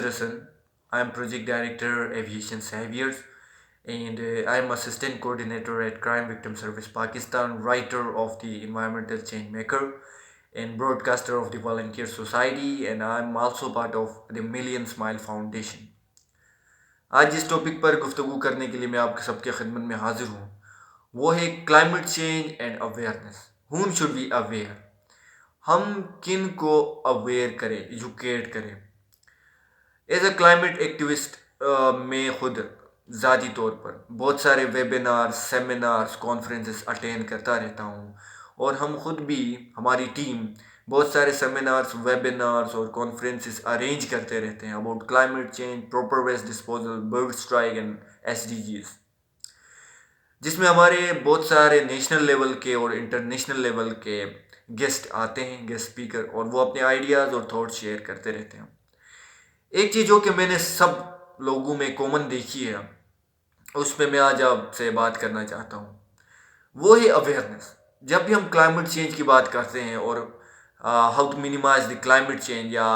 Rasan. I am Project Director Aviation Saviors and I am Assistant Coordinator at Crime Victim Service Pakistan, writer of the Environmental Change Maker and broadcaster of the Volunteer Society, and I am also part of the Million Smile Foundation. आज जिस topic पर गुफ्तगू करने के लिए मैं आपके सबके खिदमत में हाजिर हूँ वो है climate change and awareness. whom should we aware? हम किन को अवेयर करें, एजुकेट करें. एज अ क्लाइमेट एक्टिविस्ट मैं खुद ज़ाती तौर पर बहुत सारे वेबिनार, सेमिनार्स, कॉन्फ्रेंसेस अटेंड करता रहता हूँ और हम खुद भी, हमारी टीम बहुत सारे सेमिनार्स, वेबिनार्स और कॉन्फ्रेंसेस अरेंज करते रहते हैं about climate change, proper waste disposal, bird strike and SDGs, जिसमें हमारे बहुत सारे नेशनल लेवल के और इंटरनेशनल लेवल के गेस्ट आते हैं, गेस्ट स्पीकर, और वो अपने आइडियाज़ और थॉट्स शेयर करते रहते हैं. एक चीज़ जो कि मैंने सब लोगों में कॉमन देखी है, उस पर मैं आज आपसे बात करना चाहता हूँ, वो है अवेयरनेस. जब भी हम क्लाइमेट चेंज की बात करते हैं और how to minimise the climate change, या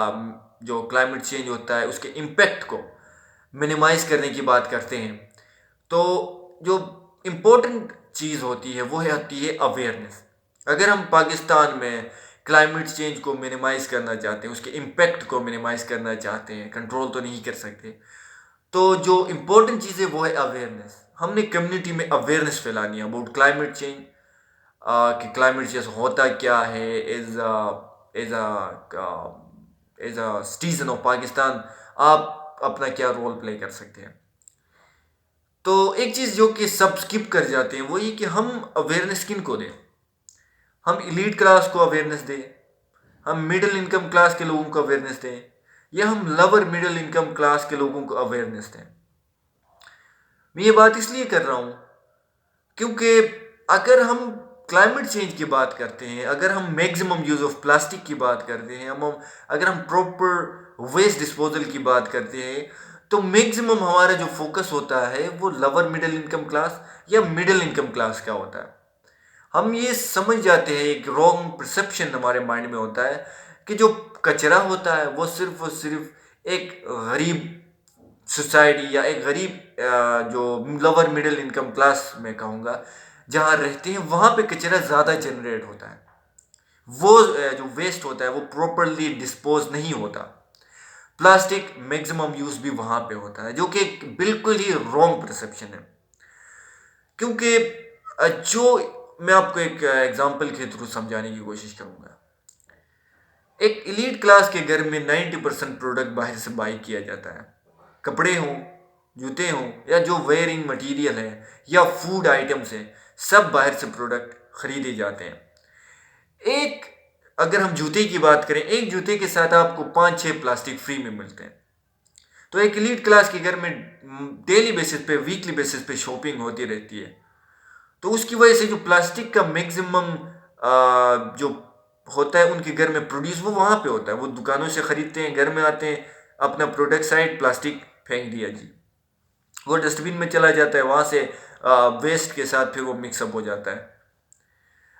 जो क्लाइमेट चेंज होता है उसके इम्पेक्ट को मिनिमाइज करने की बात करते हैं, तो जो इम्पोर्टेंट चीज़ होती है वो होती है अवेयरनेस. अगर हम पाकिस्तान में क्लाइमेट चेंज को मिनिमाइज़ करना चाहते हैं, उसके इम्पेक्ट को मिनिमाइज़ करना चाहते हैं, कंट्रोल तो नहीं कर सकते, तो जो इम्पोर्टेंट चीज़ है वो है अवेयरनेस. हमने कम्युनिटी में अवेयरनेस फैलानी है अबाउट क्लाइमेट चेंज, कि क्लाइमेट चेंज होता क्या है. As a citizen of Pakistan आप अपना क्या रोल प्ले कर सकते हैं. तो एक चीज़ जो कि सब स्किप कर जाते हैं वो ये कि हम अवेयरनेस किन को दें. हम एलीट क्लास को अवेयरनेस दें, हम मिडिल इनकम क्लास के लोगों को अवेयरनेस दें, या हम लोअर मिडिल इनकम क्लास के लोगों को अवेयरनेस दें. मैं ये बात इसलिए कर रहा हूँ क्योंकि अगर हम क्लाइमेट चेंज की बात करते हैं, अगर हम मैक्सिमम यूज़ ऑफ प्लास्टिक की बात करते हैं, अगर हम प्रॉपर वेस्ट डिस्पोजल की बात करते हैं, तो मैक्सिमम हमारा जो फोकस होता है वो लोअर मिडिल इनकम क्लास या मिडिल इनकम क्लास का होता है. हम ये समझ जाते हैं, एक रॉन्ग परसेप्शन हमारे माइंड में होता है कि जो कचरा होता है वो सिर्फ और सिर्फ एक गरीब सोसाइटी या एक गरीब जो लोअर मिडिल इनकम क्लास में कहूँगा जहाँ रहते हैं वहाँ पे कचरा ज़्यादा जनरेट होता है. वो जो वेस्ट होता है वो प्रॉपरली डिस्पोज नहीं होता. प्लास्टिक मैक्सिमम यूज़ भी वहाँ पे होता है, जो कि एक बिल्कुल ही रॉन्ग परसेप्शन है. क्योंकि जो मैं आपको एक एग्जांपल के थ्रू समझाने की कोशिश करूँगा. एक एलीट क्लास के घर में 90% प्रोडक्ट बाहर से बाई किया जाता है. कपड़े हों, जूते हों, या जो वेयरिंग मटेरियल है या फूड आइटम्स हैं, सब बाहर से प्रोडक्ट खरीदे जाते हैं. एक अगर हम जूते की बात करें, एक जूते के साथ आपको 5-6 प्लास्टिक फ्री में मिलते हैं. तो एक एलीट क्लास के घर में डेली बेसिस पे, वीकली बेसिस पे शॉपिंग होती रहती है. तो उसकी वजह से जो प्लास्टिक का मैक्सिमम जो होता है उनके घर में प्रोड्यूस, वो वहाँ पे होता है. वो दुकानों से ख़रीदते हैं, घर में आते हैं, अपना प्रोडक्ट साइड, प्लास्टिक फेंक दिया जी, वो डस्टबिन में चला जाता है, वहाँ से वेस्ट के साथ फिर वो मिक्सअप हो जाता है.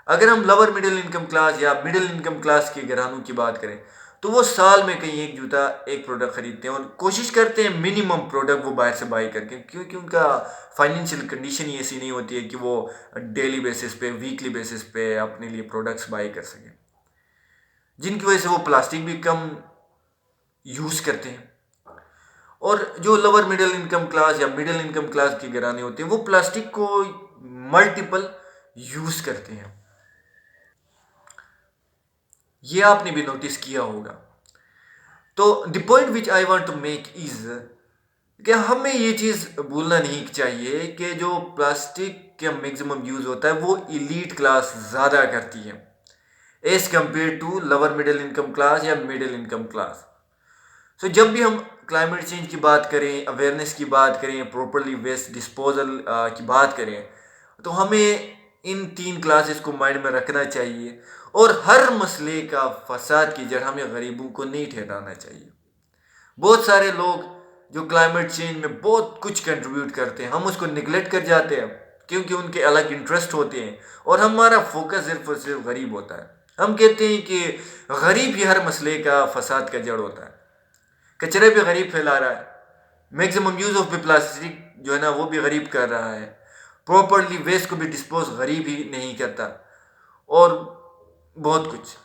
अगर हम लोअर मिडिल इनकम क्लास या मिडिल इनकम क्लास के घरानों की बात करें, तो वो साल में कहीं एक जूता, एक प्रोडक्ट खरीदते हैं और कोशिश करते हैं मिनिमम प्रोडक्ट वो बाहर से बाई करके, क्योंकि उनका फाइनेंशियल कंडीशन ही ऐसी नहीं होती है कि वो डेली बेसिस पे, वीकली बेसिस पे अपने लिए प्रोडक्ट्स बाई कर सकें, जिनकी वजह से वो प्लास्टिक भी कम यूज़ करते हैं. और जो लोअर मिडिल इनकम क्लास या मिडिल इनकम क्लास के घराने होते हैं वो प्लास्टिक को मल्टीपल यूज़ करते हैं. ये आपने भी नोटिस किया होगा. तो the point which I want to make is कि हमें ये चीज़ भूलना नहीं चाहिए कि जो प्लास्टिक का मैक्सिमम यूज़ होता है वो एलीट क्लास ज़्यादा करती है as compared to lower middle income class या मिडिल इनकम क्लास. सो जब भी हम क्लाइमेट चेंज की बात करें, अवेयरनेस की बात करें, प्रॉपरली वेस्ट डिस्पोजल की बात करें, तो हमें इन 3 क्लासेस को माइंड में रखना चाहिए. और हर मसले का फसाद की जड़ हमें गरीबों को नहीं ठहराना चाहिए. बहुत सारे लोग जो क्लाइमेट चेंज में बहुत कुछ कंट्रीब्यूट करते हैं, हम उसको निगलेक्ट कर जाते हैं क्योंकि उनके अलग इंटरेस्ट होते हैं और हमारा फोकस सिर्फ और सिर्फ गरीब होता है. हम कहते हैं कि गरीब ही हर मसले का फसाद का जड़ होता है. کچرے بھی غریب پھیلا رہا ہے، میکسیمم یوز آف بھی پلاسٹک جو ہے نا وہ بھی غریب کر رہا ہے، پراپرلی ویسٹ کو بھی ڈسپوز غریب ہی نہیں کرتا، اور بہت کچھ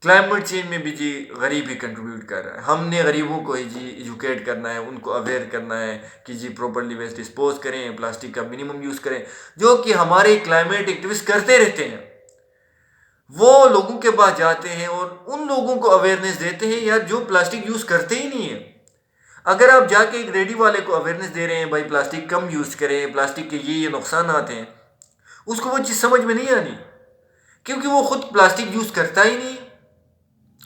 کلائمیٹ چینج میں بھی جی غریب ہی کنٹریبیوٹ کر رہا ہے۔ ہم نے غریبوں کو ہی جی ایجوکیٹ کرنا ہے، ان کو اویئر کرنا ہے کہ جی پراپرلی ویسٹ ڈسپوز کریں، پلاسٹک کا منیمم یوز کریں، جو کہ ہمارے کلائمیٹ ایکٹیوسٹ کرتے رہتے ہیں۔ وہ لوگوں کے پاس جاتے ہیں اور ان لوگوں کو اویئرنیس دیتے ہیں یار جو پلاسٹک یوز کرتے ہی نہیں ہیں۔ اگر آپ جا کے ایک ریڈی والے کو اویئرنیس دے رہے ہیں بھائی پلاسٹک کم یوز کریں، پلاسٹک کے یہ نقصانات ہیں، اس کو وہ چیز سمجھ میں نہیں آنی، کیونکہ وہ خود پلاسٹک یوز کرتا ہی نہیں۔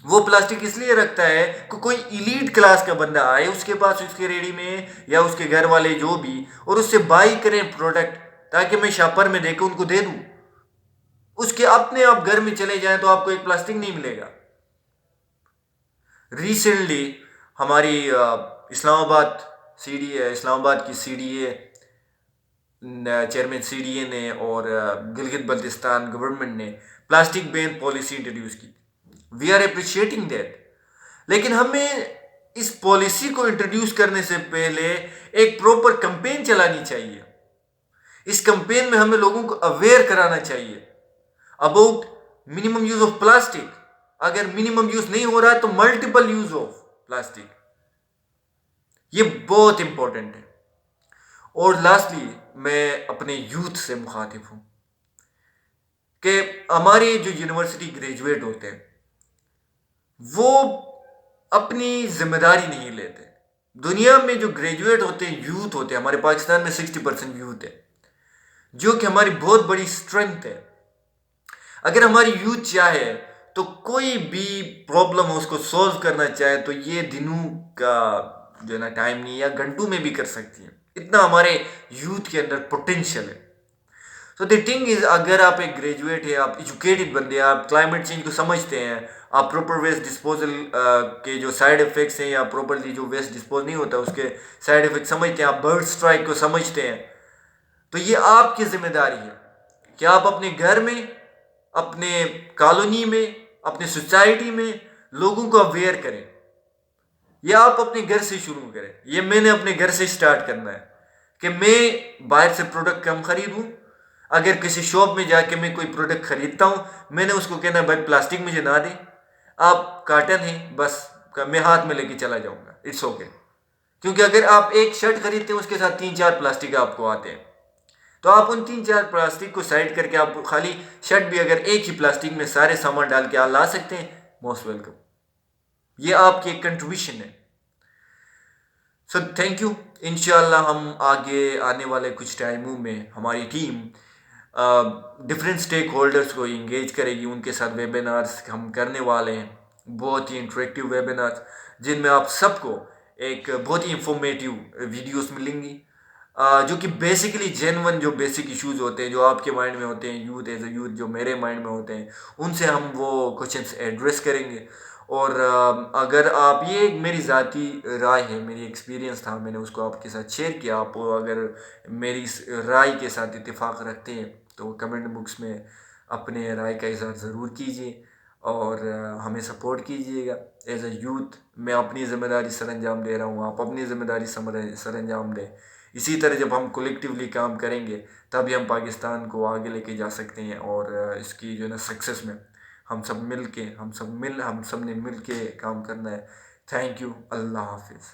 وہ پلاسٹک اس لیے رکھتا ہے کہ کوئی ایلیٹ کلاس کا بندہ آئے اس کے پاس، اس کے ریڈی میں، یا اس کے گھر والے جو بھی، اور اس سے بائی کریں پروڈکٹ، تاکہ میں شاپر میں دے کے ان کو دے دوں۔ اس کے اپنے آپ گھر میں چلے جائیں تو آپ کو ایک پلاسٹک نہیں ملے گا۔ ریسنٹلی ہماری اسلام آباد اسلام آباد کی C D A chairman C D A نے اور گلگت بلتستان گورنمنٹ نے پلاسٹک بین پالیسی انٹروڈیوس کی۔ وی آر اپریشیٹنگ دیٹ، لیکن ہمیں اس پالیسی کو انٹروڈیوس کرنے سے پہلے ایک پراپر کمپین چلانی چاہیے۔ اس کمپین میں ہمیں لوگوں کو اویئر کرانا چاہیے about minimum use of plastic. اگر منیمم یوز نہیں ہو رہا ہے تو ملٹیپل یوز آف پلاسٹک، یہ بہت امپورٹنٹ ہے۔ اور لاسٹلی میں اپنے یوتھ سے مخاطب ہوں کہ ہمارے جو یونیورسٹی گریجویٹ ہوتے ہیں وہ اپنی ذمہ داری نہیں لیتے۔ دنیا میں جو گریجویٹ ہوتے ہیں یوتھ ہوتے ہیں، ہمارے پاکستان میں 60% یوتھ ہے، جو کہ ہماری بہت بڑی اسٹرینتھ ہے۔ اگر ہماری یوتھ چاہے تو کوئی بھی پرابلم ہو اس کو سولو کرنا چاہے تو یہ دنوں کا جو ہے نا ٹائم نہیں، یا گھنٹوں میں بھی کر سکتی ہیں، اتنا ہمارے یوتھ کے اندر پوٹینشیل ہے۔ تو دی تھنگ از، اگر آپ ایک گریجویٹ ہیں، آپ ایجوکیٹڈ بندے ہیں، آپ کلائمیٹ چینج کو سمجھتے ہیں، آپ پراپر ویسٹ ڈسپوزل کے جو سائیڈ افیکٹس ہیں، یا پراپرلی جو ویسٹ ڈسپوز نہیں ہوتا اس کے سائیڈ افیکٹ سمجھتے ہیں، آپ برڈ اسٹرائک کو سمجھتے ہیں، تو یہ آپ کی ذمہ داری ہے کہ آپ اپنے گھر میں، اپنے کالونی میں، اپنے سوسائٹی میں لوگوں کو اویئر کریں، یا آپ اپنے گھر سے شروع کریں۔ یہ میں نے اپنے گھر سے سٹارٹ کرنا ہے کہ میں باہر سے پروڈکٹ کم خریدوں۔ اگر کسی شاپ میں جا کے میں کوئی پروڈکٹ خریدتا ہوں، میں نے اس کو کہنا بھائی پلاسٹک مجھے نہ دیں، آپ کاٹن ہیں بس میں ہاتھ میں لے کے چلا جاؤں گا، اٹس اوکے۔ کیونکہ اگر آپ ایک شرٹ خریدتے ہیں اس کے ساتھ 3-4 پلاسٹک آپ کو آتے ہیں، تو آپ ان 3-4 پلاسٹک کو سائڈ کر کے آپ خالی شرٹ بھی اگر ایک ہی پلاسٹک میں سارے سامان ڈال کے آپ لا سکتے ہیں، موسٹ ویلکم۔ یہ آپ کی ایک کنٹریبیوشن ہے۔ So thank you. انشاءاللہ ہم آگے آنے والے کچھ ٹائموں میں ہماری ٹیم ڈفرینٹ اسٹیک ہولڈرس کو انگیج کرے گی، ان کے ساتھ ویبینارس ہم کرنے والے ہیں، بہت ہی انٹریکٹیو ویبینارس، جن میں آپ سب کو ایک بہت ہی انفارمیٹیو ویڈیوز ملیں گی، جو کہ بیسیکلی جینون جو بیسک ایشوز ہوتے ہیں جو آپ کے مائنڈ میں ہوتے ہیں، یوتھ ایز اے یوتھ جو میرے مائنڈ میں ہوتے ہیں، ان سے ہم وہ کوشچنس ایڈریس کریں گے۔ اور اگر آپ، یہ ایک میری ذاتی رائے ہے، میری ایکسپیرینس تھا، میں نے اس کو آپ کے ساتھ شیئر کیا، آپ اگر میری اس رائے کے ساتھ اتفاق رکھتے ہیں تو کمنٹ باکس میں اپنے رائے کا اظہار ضرور کیجیے، اور ہمیں سپورٹ کیجیے گا۔ ایز اے یوتھ میں اپنی ذمہ داری سر انجام دے رہا ہوں، آپ اپنی ذمہ داری سر انجام دیں۔ اسی طرح جب ہم کولیکٹیولی کام کریں گے تبھی ہم پاکستان کو آگے لے کے جا سکتے ہیں، اور اس کی جو ہے نا سکسیس میں ہم سب نے مل کے کام کرنا ہے۔ تھینک یو، اللہ حافظ۔